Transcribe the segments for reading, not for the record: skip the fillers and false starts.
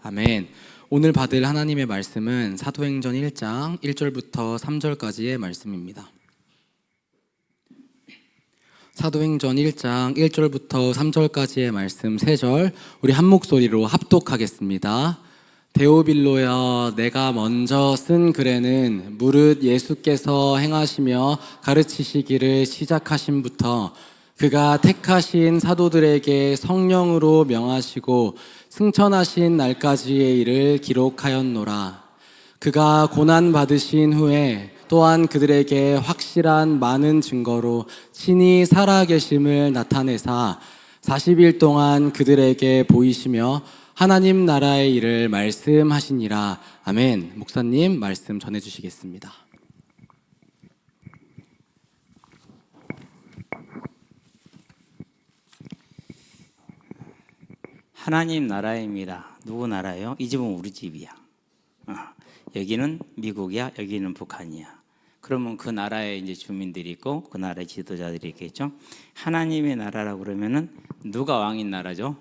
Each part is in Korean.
아멘. 오늘 받을 하나님의 말씀은 사도행전 1장 1절부터 3절까지의 말씀입니다. 사도행전 1장 1절부터 3절까지의 말씀 3절 우리 한 목소리로 합독하겠습니다. 데오빌로여, 내가 먼저 쓴 글에는 무릇 예수께서 행하시며 가르치시기를 시작하심부터 그가 택하신 사도들에게 성령으로 명하시고 승천하신 날까지의 일을 기록하였노라. 그가 고난 받으신 후에 또한 그들에게 확실한 많은 증거로 친히 살아계심을 나타내사 40일 동안 그들에게 보이시며 하나님 나라의 일을 말씀하시니라. 아멘. 목사님 말씀 전해주시겠습니다. 하나님 나라입니다. 누구 나라예요? 이 집은 우리 집이야. 여기는 미국이야, 여기는 북한이야. 그러면 그 나라에 이제 주민들이 있고 그 나라의 지도자들이 있겠죠. 하나님의 나라라고 그러면은 누가 왕인 나라죠?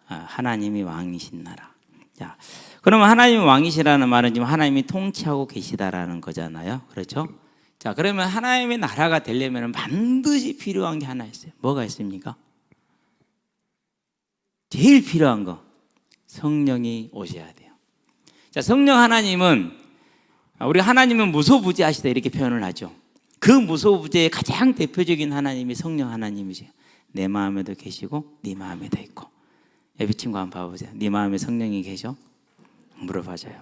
하나님이 왕이신 나라. 자, 그러면 하나님이 왕이시라는 말은 지금 하나님이 통치하고 계시다라는 거잖아요. 그렇죠? 자, 그러면 하나님의 나라가 되려면 반드시 필요한 게 하나 있어요. 뭐가 있습니까? 제일 필요한 거, 성령이 오셔야 돼요. 자, 성령 하나님은, 우리 하나님은 무소부재하시다 이렇게 표현을 하죠. 그 무소부재의 가장 대표적인 하나님이 성령 하나님이세요. 내 마음에도 계시고 네 마음에도 있고. 옆에 친구 한번 봐보세요. 네 마음에 성령이 계셔? 물어봐줘요.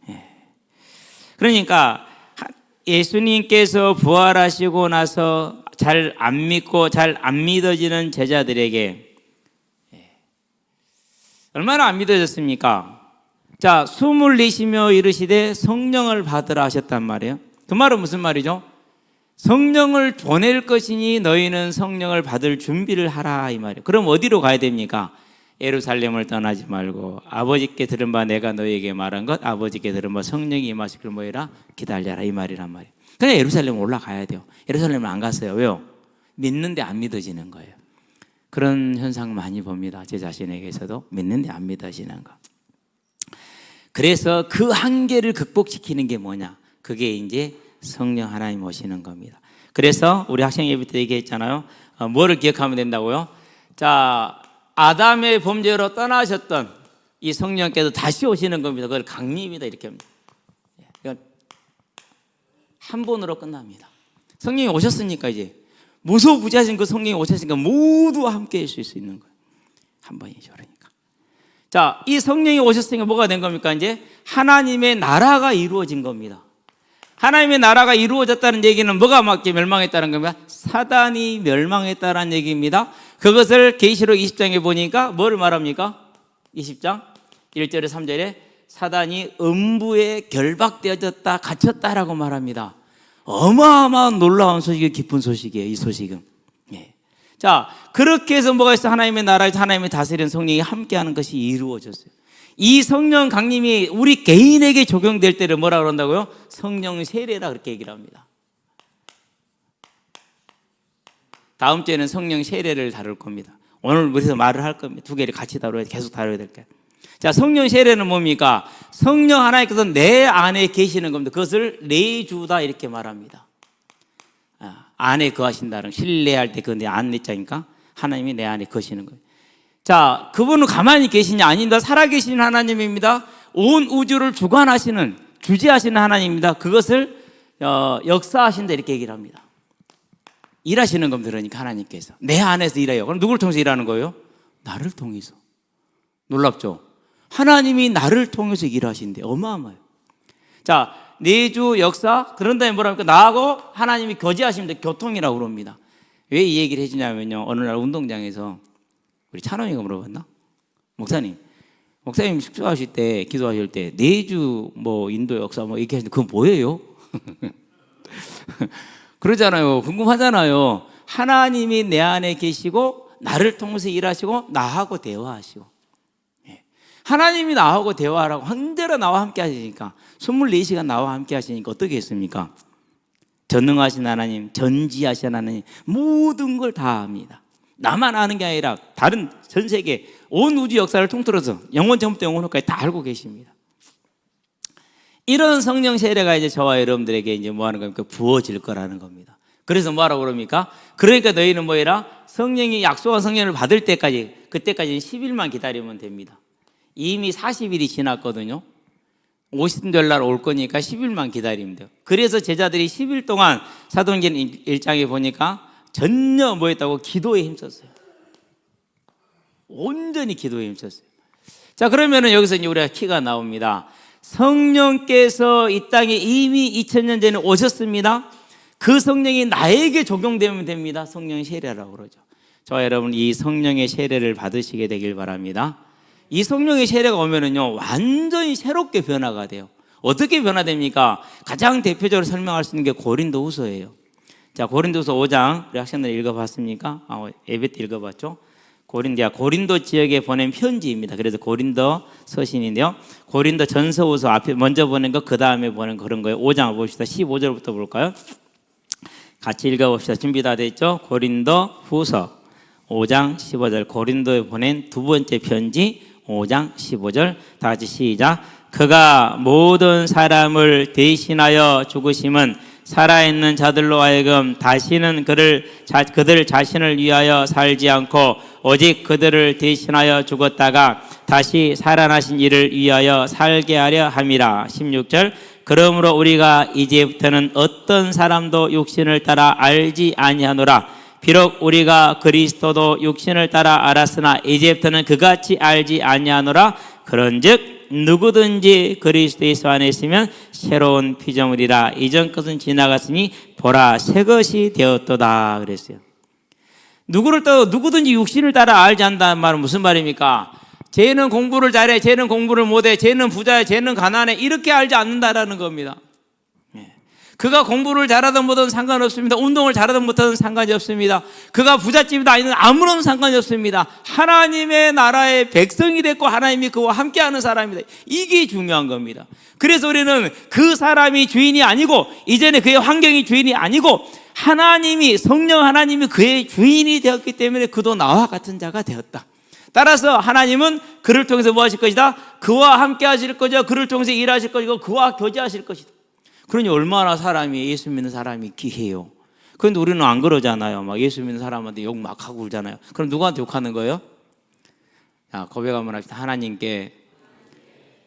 예. 그러니까 예수님께서 부활하시고 나서 잘 안 믿고 잘 안 믿어지는 제자들에게 얼마나 안 믿어졌습니까? 자, 숨을 내쉬며 이르시되 성령을 받으라 하셨단 말이에요. 그 말은 무슨 말이죠? 성령을 보낼 것이니 너희는 성령을 받을 준비를 하라 이 말이에요. 그럼 어디로 가야 됩니까? 예루살렘을 떠나지 말고 아버지께 들은 바 내가 너희에게 말한 것, 아버지께 들은 바 성령이 임하시기를 뭐해라? 기다려라 이 말이란 말이에요. 그냥 예루살렘 올라가야 돼요. 예루살렘을 안 갔어요. 왜요? 믿는데 안 믿어지는 거예요. 그런 현상 많이 봅니다. 제 자신에게서도 믿는데 안 믿어지는 거. 그래서 그 한계를 극복시키는 게 뭐냐? 그게 이제 성령 하나님 오시는 겁니다. 그래서 우리 학생 예배 때 얘기했잖아요. 뭐를 기억하면 된다고요? 자, 아담의 범죄로 떠나셨던 이 성령께서 다시 오시는 겁니다. 그걸 강림이다 이렇게 합니다. 한 번으로 끝납니다. 성령이 오셨으니까 이제 무소부재하신 그 성령이 오셨으니까 모두와 함께 할 수 있는 거예요. 한 번이죠. 그러니까. 자, 이 성령이 오셨으니까 뭐가 된 겁니까? 이제 하나님의 나라가 이루어진 겁니다. 하나님의 나라가 이루어졌다는 얘기는 뭐가 맞게 멸망했다는 겁니다? 사단이 멸망했다는 얘기입니다. 그것을 계시록 20장에 보니까 뭐를 말합니까? 20장 1절에 3절에 사단이 음부에 결박되어졌다, 갇혔다라고 말합니다. 어마어마한 놀라운 소식이 깊은 소식이에요. 이 소식은. 예. 자, 그렇게 해서 뭐가 있어? 하나님의 나라에서 하나님의 다스리는 성령이 함께하는 것이 이루어졌어요. 이 성령 강림이 우리 개인에게 적용될 때를 뭐라 그런다고요? 성령 세례라 그렇게 얘기를 합니다. 다음 주에는 성령 세례를 다룰 겁니다. 오늘 우리서 말을 할 겁니다. 두 개를 같이 다뤄야 계속 다뤄야 될 거예요. 자, 성령 세례는 뭡니까? 성령 하나님께서 내 안에 계시는 겁니다. 그것을 내주다 이렇게 말합니다. 안에 거하신다는 신뢰할 때 그 내 안내자니까 하나님이 내 안에 거시는 거예요. 자, 그분은 가만히 계시냐? 아닙니다. 살아계시는 하나님입니다. 온 우주를 주관하시는, 주재하시는 하나님입니다. 그것을 역사하신다 이렇게 얘기를 합니다. 일하시는 겁니다. 그러니까 하나님께서 내 안에서 일해요. 그럼 누구를 통해서 일하는 거예요? 나를 통해서. 놀랍죠? 하나님이 나를 통해서 일하신대. 어마어마해요. 자, 내주 역사, 그런 다음에 뭐랍니까? 나하고 하나님이 교제하십니다. 교통이라고 그럽니다. 왜 이 얘기를 해주냐면요. 어느 날 운동장에서 우리 찬원이가 물어봤나? 목사님 식사하실 때, 기도하실 때 내주 뭐 인도 역사 뭐 이렇게 하시는데 그건 뭐예요? 그러잖아요. 궁금하잖아요. 하나님이 내 안에 계시고 나를 통해서 일하시고 나하고 대화하시고, 하나님이 나하고 대화하라고 언제나 나와 함께 하시니까 24시간 나와 함께 하시니까 어떻게 했습니까? 전능하신 하나님, 전지하신 하나님 모든 걸 다 합니다. 나만 아는 게 아니라 다른 전 세계 온 우주 역사를 통틀어서 영원 전부터 영원까지 다 알고 계십니다. 이런 성령 세례가 이제 저와 여러분들에게 이제 뭐 하는 겁니까? 부어질 거라는 겁니다. 그래서 뭐라고 그럽니까? 그러니까 너희는 뭐해라? 성령이 약속한 성령을 받을 때까지, 그때까지는 10일만 기다리면 됩니다. 이미 40일이 지났거든요. 50절 날 올 거니까 10일만 기다리면 돼요. 그래서 제자들이 10일 동안 사도행전 1장에 보니까 전혀 뭐 했다고? 기도에 힘썼어요. 온전히 기도에 힘썼어요. 자, 그러면은 여기서 이제 우리가 키가 나옵니다. 성령께서 이 땅에 이미 2000년 전에 오셨습니다. 그 성령이 나에게 적용되면 됩니다. 성령 세례라고 그러죠. 저와 여러분, 이 성령의 세례를 받으시게 되길 바랍니다. 이 성령의 세례가 오면은요, 완전히 새롭게 변화가 돼요. 어떻게 변화됩니까? 가장 대표적으로 설명할 수 있는 게 고린도후서예요. 자, 고린도후서 5장 우리 학생들 읽어봤습니까? 예배 때 읽어봤죠? 고린도 지역에 보낸 편지입니다. 그래서 고린도 서신인데요. 고린도 전서후서 앞에 먼저 보낸 거, 그 다음에 보낸 그런 거예요. 5장 봅시다. 15절부터 볼까요? 같이 읽어봅시다. 준비 다 됐죠? 고린도 후서 5장 15절, 고린도에 보낸 두 번째 편지 5장 15절, 다 같이 시작. 그가 모든 사람을 대신하여 죽으심은 살아있는 자들로 하여금 다시는 그들 자신을 위하여 살지 않고 오직 그들을 대신하여 죽었다가 다시 살아나신 이를 위하여 살게 하려 함이라. 16절. 그러므로 우리가 이제부터는 어떤 사람도 육신을 따라 알지 아니하노라. 비록 우리가 그리스도도 육신을 따라 알았으나 이제부터는 그같이 알지 아니하노라. 그런즉 누구든지 그리스도 예수 안에 있으면 새로운 피조물이라. 이전 것은 지나갔으니 보라 새 것이 되었도다 그랬어요. 누구든지 육신을 따라 알지 않는다는 말은 무슨 말입니까? 쟤는 공부를 잘해, 쟤는 공부를 못해, 쟤는 부자야, 쟤는 가난해, 이렇게 알지 않는다라는 겁니다. 그가 공부를 잘하든 못하든 상관없습니다. 운동을 잘하든 못하든 상관이 없습니다. 그가 부잣집이다 아니든 아무런 상관이 없습니다. 하나님의 나라의 백성이 됐고 하나님이 그와 함께하는 사람이다. 이게 중요한 겁니다. 그래서 우리는 그 사람이 주인이 아니고, 이전에 그의 환경이 주인이 아니고, 하나님이, 성령 하나님이 그의 주인이 되었기 때문에 그도 나와 같은 자가 되었다. 따라서 하나님은 그를 통해서 뭐 하실 것이다? 그와 함께 하실 거죠. 그를 통해서 일하실 것이고 그와 교제하실 것이다. 그러니 얼마나 사람이, 예수 믿는 사람이 귀해요. 그런데 우리는 안 그러잖아요. 막 예수 믿는 사람한테 욕 막 하고 그러잖아요. 그럼 누구한테 욕하는 거예요? 자, 고백 한번 합시다. 하나님께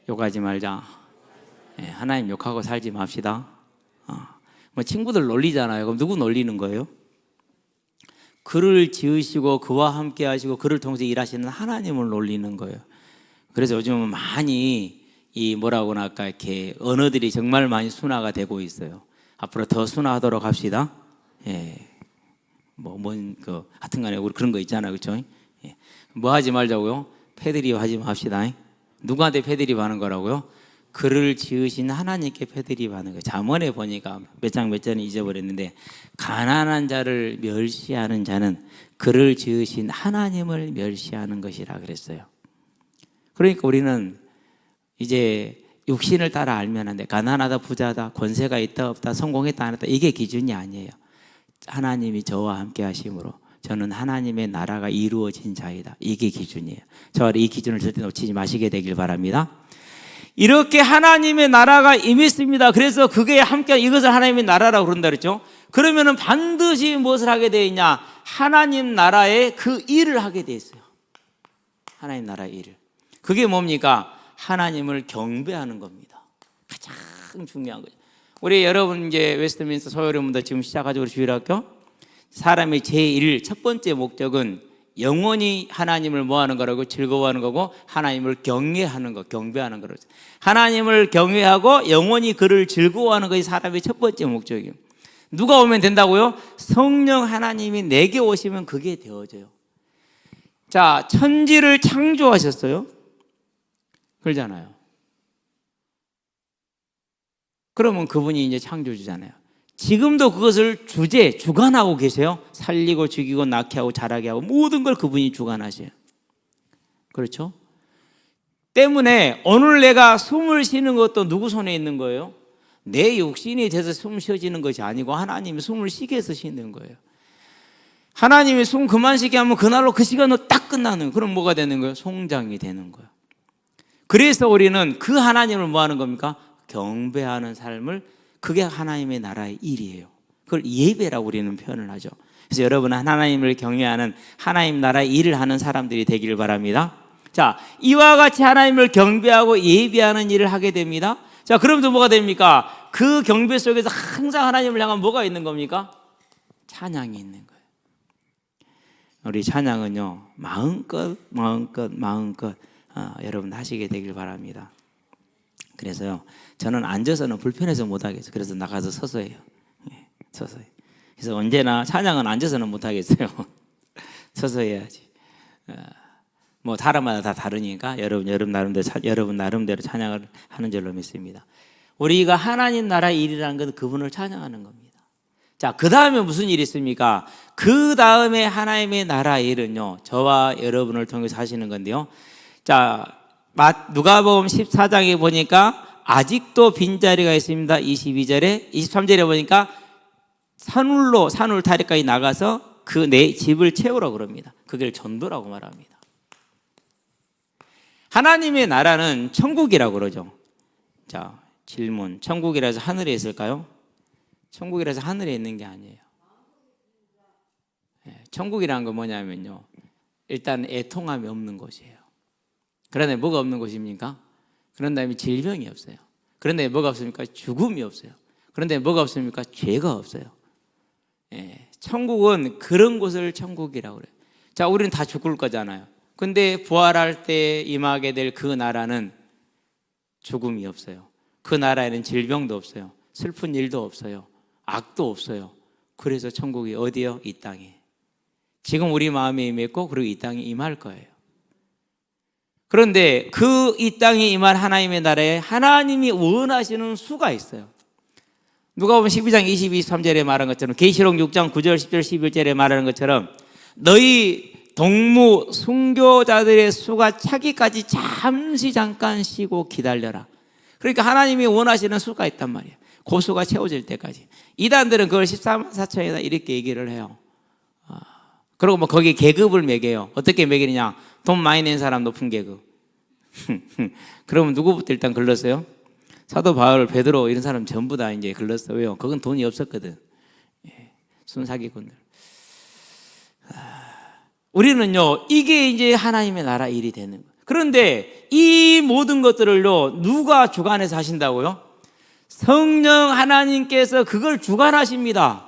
욕하지 말자. 하나님 욕하고 살지 맙시다. 뭐 친구들 놀리잖아요. 그럼 누구 놀리는 거예요? 그를 지으시고 그와 함께 하시고 그를 통해서 일하시는 하나님을 놀리는 거예요. 그래서 요즘은 많이 이 뭐라고나 할까, 이렇게 언어들이 정말 많이 순화가 되고 있어요. 앞으로 더 순화하도록 합시다. 하여튼간에 우리 그런 거 있잖아요, 그렇죠? 뭐 하지 말자고요? 패드립 하지 맙시다. 누구한테 패드립 하는 거라고요? 그를 지으신 하나님께 패드립 하는 거예요. 잠언에 보니까 몇 장 몇 절은 잊어버렸는데, 가난한 자를 멸시하는 자는 그를 지으신 하나님을 멸시하는 것이라 그랬어요. 그러니까 우리는 이제 육신을 따라 알면 안 돼. 가난하다, 부자다, 권세가 있다, 없다, 성공했다, 안 했다, 이게 기준이 아니에요. 하나님이 저와 함께 하심으로 저는 하나님의 나라가 이루어진 자이다. 이게 기준이에요. 저와 이 기준을 절대 놓치지 마시게 되길 바랍니다. 이렇게 하나님의 나라가 임했습니다. 그래서 그게 함께, 이것을 하나님의 나라라고 그런다 그랬죠. 그러면은 반드시 무엇을 하게 되어 있냐? 하나님 나라의 그 일을 하게 되어 있어요. 하나님 나라의 일을. 그게 뭡니까? 하나님을 경배하는 겁니다. 가장 중요한 거죠. 우리 여러분 이제 웨스트민스터 소요령분들 지금 시작하죠. 우리 주일학교. 사람의 제1 첫 번째 목적은 영원히 하나님을 뭐하는 거라고? 즐거워하는 거고, 하나님을 경외하는 거, 경배하는 거라고. 하나님을 경외하고 영원히 그를 즐거워하는 것이 사람의 첫 번째 목적이에요. 누가 오면 된다고요? 성령 하나님이 내게 오시면 그게 되어져요. 자, 천지를 창조하셨어요. 그러잖아요. 그러면 그분이 이제 창조주잖아요. 지금도 그것을 주관하고 계세요. 살리고 죽이고 낳게 하고 자라게 하고 모든 걸 그분이 주관하셔요. 그렇죠? 때문에 오늘 내가 숨을 쉬는 것도 누구 손에 있는 거예요? 내 육신이 돼서 숨 쉬어지는 것이 아니고 하나님이 숨을 쉬게 해서 쉬는 거예요. 하나님이 숨 그만 쉬게 하면 그날로 그 시간으로 딱 끝나는 거예요. 그럼 뭐가 되는 거예요? 송장이 되는 거예요. 그래서 우리는 그 하나님을 뭐 하는 겁니까? 경배하는 삶을, 그게 하나님의 나라의 일이에요. 그걸 예배라고 우리는 표현을 하죠. 그래서 여러분, 하나님을 경외하는 하나님 나라의 일을 하는 사람들이 되기를 바랍니다. 자, 이와 같이 하나님을 경배하고 예배하는 일을 하게 됩니다. 자, 그러면서 뭐가 됩니까? 그 경배 속에서 항상 하나님을 향한 뭐가 있는 겁니까? 찬양이 있는 거예요. 우리 찬양은요, 마음껏 여러분 하시게 되길 바랍니다. 그래서요, 저는 앉아서는 불편해서 못 하겠어요. 그래서 나가서 서서 해요. 서서 해요. 그래서 언제나 찬양은 앉아서는 못 하겠어요. 서서 해야지. 뭐 사람마다 다 다르니까 여러분 나름대로 찬양을 하는 줄로 믿습니다. 우리가 하나님 나라 일이라는 것은 그분을 찬양하는 겁니다. 자, 그 다음에 무슨 일이 있습니까? 그 다음에 하나님의 나라 일은요, 저와 여러분을 통해서 하시는 건데요. 자, 누가복음 14장에 보니까 아직도 빈자리가 있습니다. 22절에, 23절에 보니까 산울타리까지 나가서 그 내 집을 채우라고 그럽니다. 그걸 전도라고 말합니다. 하나님의 나라는 천국이라고 그러죠. 자, 질문. 천국이라서 하늘에 있을까요? 천국이라서 하늘에 있는 게 아니에요. 천국이라는 건 뭐냐면요, 일단 애통함이 없는 곳이에요. 그런데 뭐가 없는 곳입니까? 그런 다음에 질병이 없어요. 그런데 뭐가 없습니까? 죽음이 없어요. 그런데 뭐가 없습니까? 죄가 없어요. 천국은 그런 곳을 천국이라고 그래요. 자, 우리는 다 죽을 거잖아요. 근데 부활할 때 임하게 될 그 나라는 죽음이 없어요. 그 나라에는 질병도 없어요. 슬픈 일도 없어요. 악도 없어요. 그래서 천국이 어디요? 이 땅에. 지금 우리 마음에 임했고, 그리고 이 땅에 임할 거예요. 그런데 그 이 땅에 임할 하나님의 나라에 하나님이 원하시는 수가 있어요. 누가복음 12장 22, 23절에 말한 것처럼, 계시록 6장 9절, 10절, 11절에 말하는 것처럼, 너희 동무 순교자들의 수가 차기까지 잠깐 쉬고 기다려라. 그러니까 하나님이 원하시는 수가 있단 말이에요. 그 수가 채워질 때까지. 이단들은 그걸 14만 4천이다 이렇게 얘기를 해요. 그리고 뭐 거기에 계급을 매겨요. 어떻게 매기느냐? 돈 많이 낸 사람 높은 계급. 그러면 누구부터 일단 걸렀어요? 사도 바울, 베드로 이런 사람 전부 다 이제 걸렀어요. 왜요? 그건 돈이 없었거든. 순사기꾼들. 우리는요, 이게 이제 하나님의 나라 일이 되는 거예요. 그런데 이 모든 것들을요, 누가 주관해서 하신다고요? 성령 하나님께서 그걸 주관하십니다.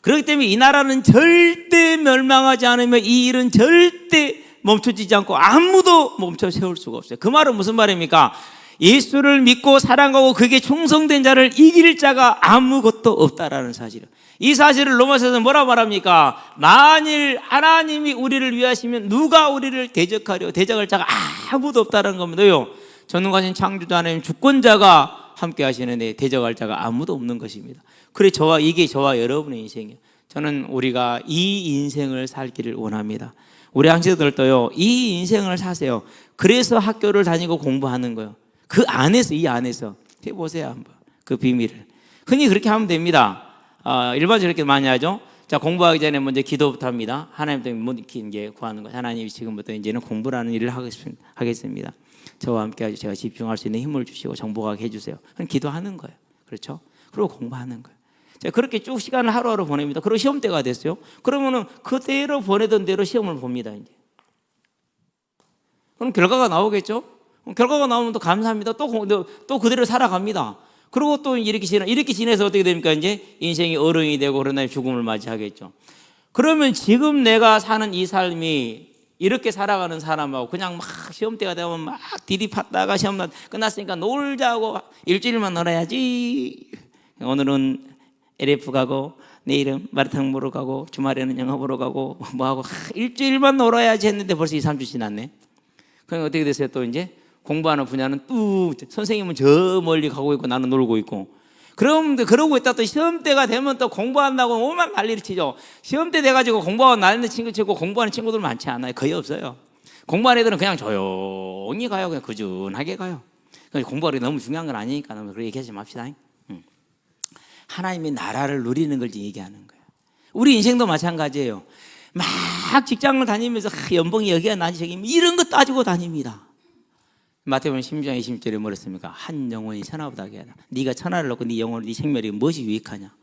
그렇기 때문에 이 나라는 절대 멸망하지 않으며 이 일은 절대 멈춰지지 않고 아무도 멈춰 세울 수가 없어요. 그 말은 무슨 말입니까? 예수를 믿고 사랑하고 그게 충성된 자를 이길 자가 아무것도 없다라는 사실이에요. 이 사실을 로마서에서 뭐라 말합니까? 만일 하나님이 우리를 위하시면 누가 우리를 대적할 자가 아무도 없다는 겁니다요. 전능하신 창조자 하나님 주권자가 함께 하시는데 대적할 자가 아무도 없는 것입니다. 그래 이게 저와 여러분의 인생이에요. 저는 우리가 이 인생을 살기를 원합니다. 우리 형제들도요, 이 인생을 사세요. 그래서 학교를 다니고 공부하는 거예요. 그 안에서, 이 안에서 해보세요 한번 그 비밀을. 흔히 그렇게 하면 됩니다. 일반적으로 이렇게 많이 하죠. 자, 공부하기 전에 먼저 기도부터 합니다. 하나님 때문에 못 익힌 게 구하는 거예요. 하나님이 지금부터 이제는 공부라는 일을 하겠습니다. 저와 함께 제가 집중할 수 있는 힘을 주시고 정복하게 해주세요. 그럼 기도하는 거예요. 그렇죠? 그리고 공부하는 거예요. 제가 그렇게 쭉 시간을 하루하루 보냅니다. 그리고 시험 때가 됐어요. 그러면은 그대로 보내던 대로 시험을 봅니다. 이제. 그럼 결과가 나오겠죠? 결과가 나오면 또 감사합니다. 또 그대로 살아갑니다. 그리고 또 이렇게 지내서 어떻게 됩니까? 이제 인생이 어른이 되고 그런 다음에 죽음을 맞이하겠죠. 그러면 지금 내가 사는 이 삶이 이렇게 살아가는 사람하고 그냥 막 시험 때가 되면 막 디디팠다가 시험 끝났으니까 놀자고 일주일만 놀아야지. 오늘은 LF 가고 내일은 마라탕 보러 가고 주말에는 영화 보러 가고 뭐하고 일주일만 놀아야지 했는데 벌써 2, 3주 지났네. 그럼 어떻게 됐어요? 또 이제 공부하는 분야는 또 선생님은 저 멀리 가고 있고 나는 놀고 있고. 그러고 있다 또 시험 때가 되면 또 공부한다고 오만 난리를 치죠. 시험 때 돼가지고 공부하고 나는 친구 치고 공부하는 친구들 많지 않아요. 거의 없어요. 공부하는 애들은 그냥 조용히 가요. 그냥 꾸준하게 가요. 공부하기 너무 중요한 건 아니니까 그렇게 얘기하지 맙시다. 하나님의 나라를 누리는 걸 얘기하는 거예요. 우리 인생도 마찬가지예요. 막 직장을 다니면서 연봉이 여기가 나지 저기 이런 거 따지고 다닙니다. 마태복음 16장 20절에 뭐랬습니까? 한 영혼이 천하보다 귀하다. 네가 천하를 놓고 네 영혼을 네 생명이 무엇이 유익하냐?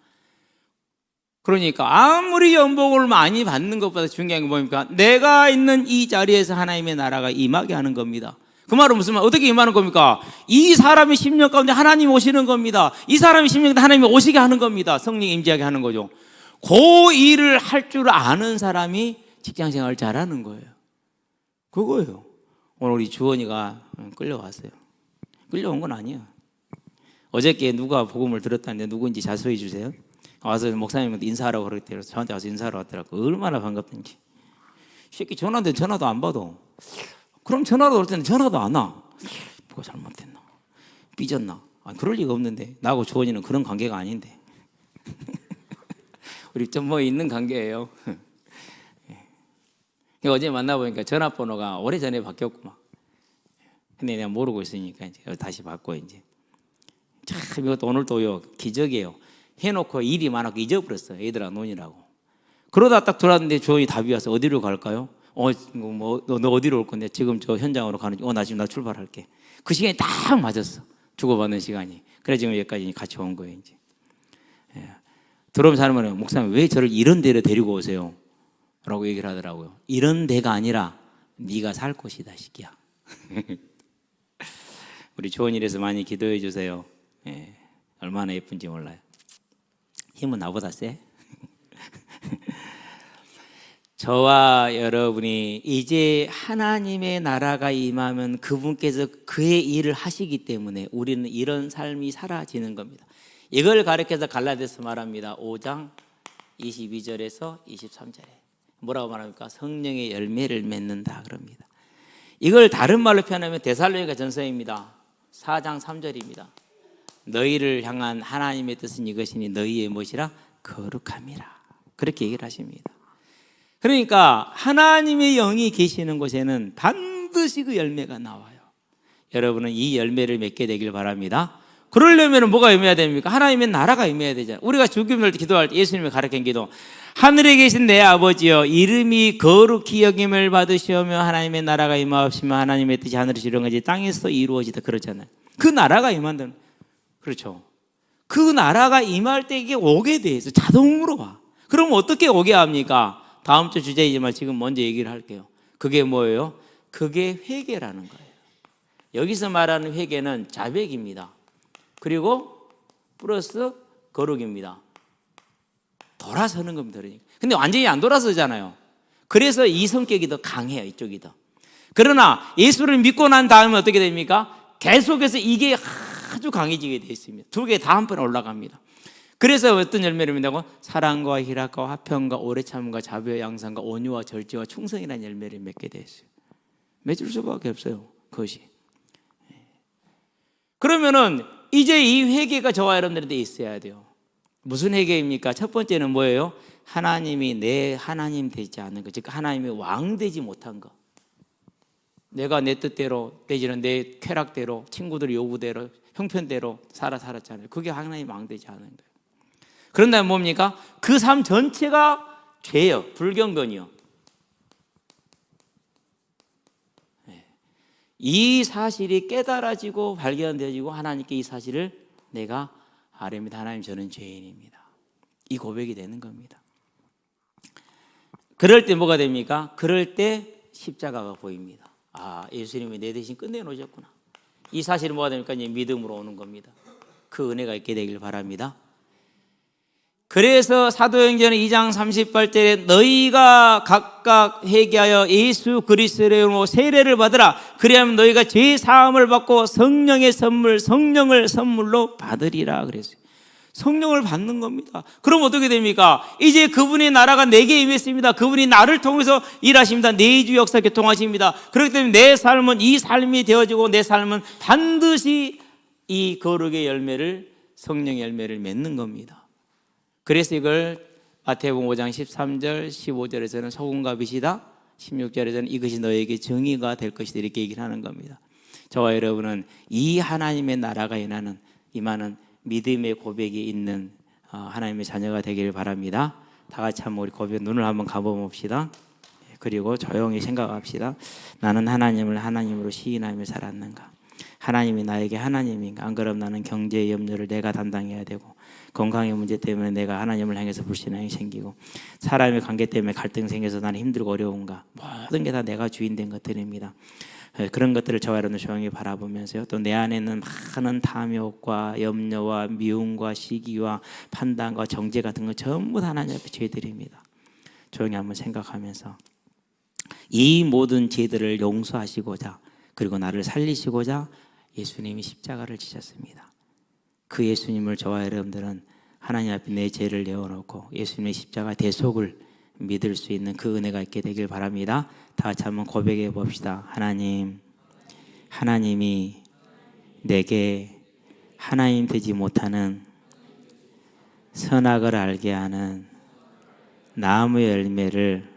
그러니까 아무리 연봉을 많이 받는 것보다 중요한 게 뭡니까? 내가 있는 이 자리에서 하나님의 나라가 임하게 하는 겁니다. 그 말은 무슨 말? 어떻게 임하는 겁니까? 이 사람이 10년 가운데 하나님 오시는 겁니다. 이 사람이 10년 가운데 하나님이 오시게 하는 겁니다. 성령 임재하게 하는 거죠. 그 일을 할 줄 아는 사람이 직장생활을 잘하는 거예요. 그거예요. 오늘 우리 주원이가 끌려왔어요. 끌려온 건 아니야. 어저께 누가 복음을 들었다는데 누구인지 자소해 주세요. 와서 목사님한테 인사하라고 그랬대요. 저한테 와서 인사하러 왔더라고. 얼마나 반갑던지. 새끼 전화인데 전화도 안 받아. 그럼 전화도 올 텐데 전화도 안 와. 뭐가 잘못됐나? 삐졌나? 아니, 그럴 리가 없는데. 나하고 주원이는 그런 관계가 아닌데. 우리 좀 뭐 있는 관계예요. 어제 만나보니까 전화번호가 오래전에 바뀌었구만. 근데 내가 모르고 있으니까 이제 다시 바꿔 이제. 참 이것도 오늘 또요 기적이에요. 해놓고 일이 많아서 잊어버렸어요. 애들아 논이라고. 그러다 딱 들어왔는데 주원이 답이 와서 어디로 갈까요? 너 어디로 올 건데? 지금 저 현장으로 가는지. 나 지금 나 출발할게. 그 시간이 딱 맞았어. 주고받는 시간이. 그래 지금 여기까지 같이 온 거예요 이제. 예. 들어오면 사람은 목사님 왜 저를 이런 데로 데리고 오세요? 라고 얘기를 하더라고요. 이런 데가 아니라 네가 살 곳이다 시기야. 우리 좋은 일에서 많이 기도해 주세요. 예. 얼마나 예쁜지 몰라요. 힘은 나보다 세? 저와 여러분이 이제 하나님의 나라가 임하면 그분께서 그의 일을 하시기 때문에 우리는 이런 삶이 사라지는 겁니다. 이걸 가르쳐서 갈라디아서 말합니다. 5장 22절에서 23절에 뭐라고 말합니까? 성령의 열매를 맺는다 그럽니다. 이걸 다른 말로 표현하면 데살로니가 전서입니다. 4장 3절입니다. 너희를 향한 하나님의 뜻은 이것이니 너희의 무엇이라? 거룩함이라. 그렇게 얘기를 하십니다. 그러니까 하나님의 영이 계시는 곳에는 반드시 그 열매가 나와요. 여러분은 이 열매를 맺게 되길 바랍니다. 그러려면 뭐가 임해야 됩니까? 하나님의 나라가 임해야 되잖아요. 우리가 주기도할 때 기도할 때 예수님이 가르친 기도, 하늘에 계신 내 아버지여 이름이 거룩히 여김을 받으시오며 하나님의 나라가 임하옵시며 하나님의 뜻이 하늘에서 이루어지듯이 땅에서 이루어지다 그러잖아요. 그 나라가 임한다는, 그렇죠. 그 나라가 임할 때 이게 오게 돼 있어. 자동으로 와. 그럼 어떻게 오게 합니까? 다음 주 주제이지만 지금 먼저 얘기를 할게요. 그게 뭐예요? 그게 회개라는 거예요. 여기서 말하는 회개는 자백입니다. 그리고 플러스 거룩입니다. 돌아서는 겁니다. 근데 완전히 안 돌아서잖아요. 그래서 이 성격이 더 강해요. 이쪽이 더. 그러나 예수를 믿고 난 다음에 어떻게 됩니까? 계속해서 이게 아주 강해지게 되어 있습니다. 두 개 다 한번에 올라갑니다. 그래서 어떤 열매를 맺는다고? 사랑과 희락과 화평과 오래 참음과 자비와 양상과 온유와 절제와 충성이라는 열매를 맺게 되어 있어요. 맺을 수밖에 없어요. 그것이. 그러면은 이제 이 회개가 저와 여러분들한테 있어야 돼요. 무슨 회개입니까? 첫 번째는 뭐예요? 하나님이 내 하나님 되지 않는 것, 즉 하나님의 왕 되지 못한 것. 내가 내 뜻대로 내지는 내 쾌락대로 친구들의 요구대로 형편대로 살았잖아요. 그게 하나님 왕 되지 않은 거예요. 그런 다음에 뭡니까? 그 삶 전체가 죄요. 불경건이요. 이 사실이 깨달아지고 발견되어지고 하나님께 이 사실을 내가 아뢰입니다. 하나님 저는 죄인입니다. 이 고백이 되는 겁니다. 그럴 때 뭐가 됩니까? 그럴 때 십자가가 보입니다. 아, 예수님이 내 대신 끝내놓으셨구나. 이 사실이 뭐가 됩니까? 이제 믿음으로 오는 겁니다. 그 은혜가 있게 되길 바랍니다. 그래서 사도행전 2장 38절에 너희가 각각 회개하여 예수 그리스도의 이름으로 세례를 받으라. 그리하면 너희가 죄 사함을 받고 성령의 선물, 성령을 선물로 받으리라 그랬어요. 성령을 받는 겁니다. 그럼 어떻게 됩니까? 이제 그분의 나라가 내게 임했습니다. 그분이 나를 통해서 일하십니다. 내주 역사 교통하십니다. 그렇기 때문에 내 삶은 이 삶이 되어지고 내 삶은 반드시 이 거룩의 열매를, 성령의 열매를 맺는 겁니다. 그래서 이걸 마태복음 5장 13절 15절에서는 소금과 빛이다, 16절에서는 이것이 너에게 정의가 될 것이다 이렇게 얘기를 하는 겁니다. 저와 여러분은 이 하나님의 나라가 임하는 믿음의 고백이 있는 하나님의 자녀가 되기를 바랍니다. 다 같이 한번 우리 고백 눈을 한번 감아봅시다. 그리고 조용히 생각합시다. 나는 하나님을 하나님으로 시인하며 살았는가? 하나님이 나에게 하나님인가? 안 그럼 나는 경제의 염려를 내가 담당해야 되고, 건강의 문제 때문에 내가 하나님을 향해서 불신앙이 생기고, 사람의 관계 때문에 갈등 생겨서 나는 힘들고 어려운가? 모든 게 다 내가 주인된 것들입니다. 그런 것들을 저와 여러분 조용히 바라보면서요, 또 내 안에 있는 많은 탐욕과 염려와 미움과 시기와 판단과 정죄 같은 거 전부 다 하나님 앞에 죄들입니다. 조용히 한번 생각하면서 이 모든 죄들을 용서하시고자, 그리고 나를 살리시고자 예수님이 십자가를 지셨습니다. 그 예수님을 저와 여러분들은 하나님 앞에 내 죄를 내어놓고 예수님의 십자가 대속을 믿을 수 있는 그 은혜가 있게 되길 바랍니다. 다 같이 한번 고백해 봅시다. 하나님이 내게 하나님 되지 못하는 선악을 알게 하는 나무의 열매를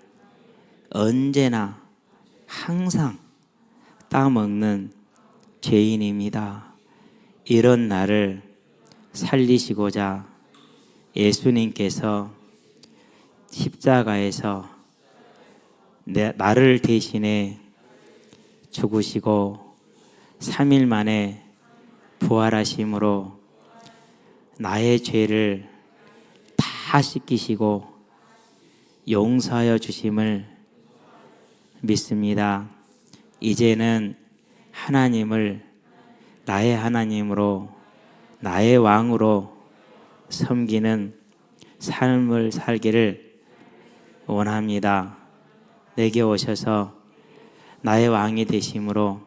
언제나 항상 따먹는 죄인입니다. 이런 나를 살리시고자 예수님께서 십자가에서 나를 대신해 죽으시고 3일 만에 부활하심으로 나의 죄를 다 씻기시고 용서하여 주심을 믿습니다. 이제는 하나님을 나의 하나님으로, 나의 왕으로 섬기는 삶을 살기를 원합니다. 내게 오셔서 나의 왕이 되심으로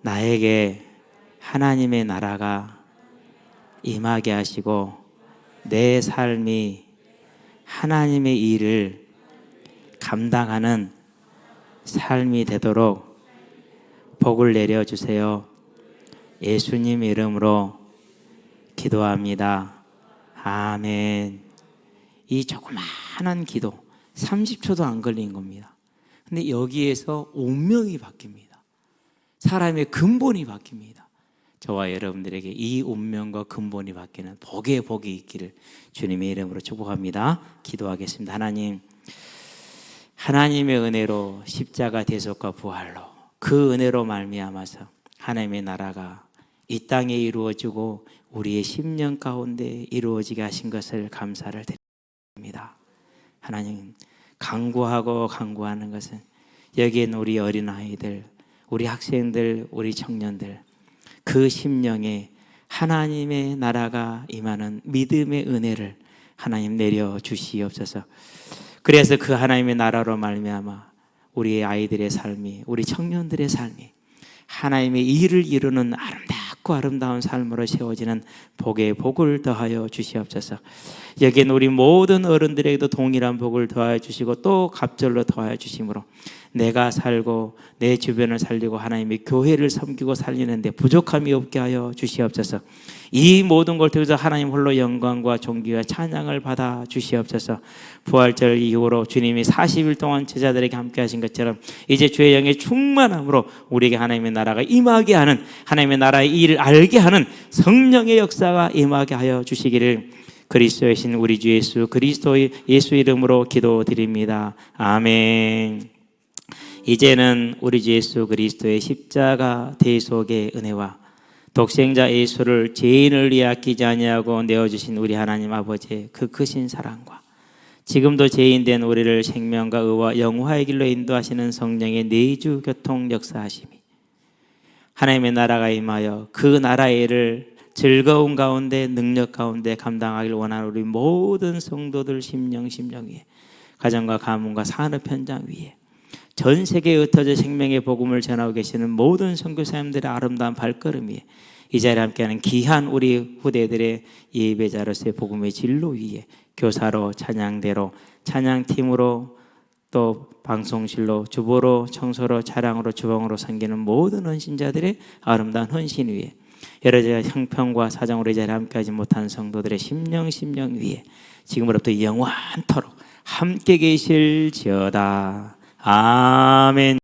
나에게 하나님의 나라가 임하게 하시고 내 삶이 하나님의 일을 감당하는 삶이 되도록 복을 내려주세요. 예수님 이름으로 기도합니다. 아멘. 이 조그마한 기도 30초도 안 걸린 겁니다. 근데 여기에서 운명이 바뀝니다. 사람의 근본이 바뀝니다. 저와 여러분들에게 이 운명과 근본이 바뀌는 복의 복이 있기를 주님의 이름으로 축복합니다. 기도하겠습니다. 하나님의 은혜로 십자가 대속과 부활로 그 은혜로 말미암아서 하나님의 나라가 이 땅에 이루어지고 우리의 심령 가운데 이루어지게 하신 것을 감사를 드립니다. 하나님, 간구하는 것은 여기에 있는 우리 어린아이들, 우리 학생들, 우리 청년들, 그 심령에 하나님의 나라가 임하는 믿음의 은혜를 하나님 내려 주시옵소서. 그래서 그 하나님의 나라로 말미암아 우리의 아이들의 삶이, 우리 청년들의 삶이 하나님의 일을 이루는 아름답고 아름다운 삶으로 세워지는 복의 복을 더하여 주시옵소서. 여기엔 우리 모든 어른들에게도 동일한 복을 더하여 주시고 또 갑절로 더하여 주심으로 내가 살고 내 주변을 살리고 하나님의 교회를 섬기고 살리는데 부족함이 없게 하여 주시옵소서. 이 모든 걸 통해서 하나님 홀로 영광과 존귀와 찬양을 받아 주시옵소서. 부활절 이후로 주님이 40일 동안 제자들에게 함께 하신 것처럼 이제 주의 영의 충만함으로 우리에게 하나님의 나라가 임하게 하는, 하나님의 나라의 일을 알게 하는 성령의 역사가 임하게 하여 주시기를 그리스도의 신 우리 주 예수 그리스도의 예수 이름으로 기도드립니다. 아멘. 이제는 우리 주 예수 그리스도의 십자가 대속의 은혜와 독생자 예수를 죄인을 위해 아끼지 아니하고 내어주신 우리 하나님 아버지의 그 크신 사랑과 지금도 죄인된 우리를 생명과 의와 영화의 길로 인도하시는 성령의 내주 교통 역사하심이 하나님의 나라가 임하여 그 나라의 일을 즐거운 가운데 능력 가운데 감당하길 원하는 우리 모든 성도들 심령 위에, 가정과 가문과 산업 현장 위에, 전 세계에 흩어져 생명의 복음을 전하고 계시는 모든 선교사님들의 아름다운 발걸음 위에, 이 자리에 함께하는 귀한 우리 후대들의 예배자로서의 복음의 진로 위에, 교사로, 찬양대로, 찬양팀으로, 또 방송실로, 주보로, 청소로, 차량으로, 주방으로 섬기는 모든 헌신자들의 아름다운 헌신 위에, 여러 가지 형편과 사정으로 이 자리에 함께하지 못한 성도들의 심령 위에 지금으로부터 영원토록 함께 계실지어다. 아멘.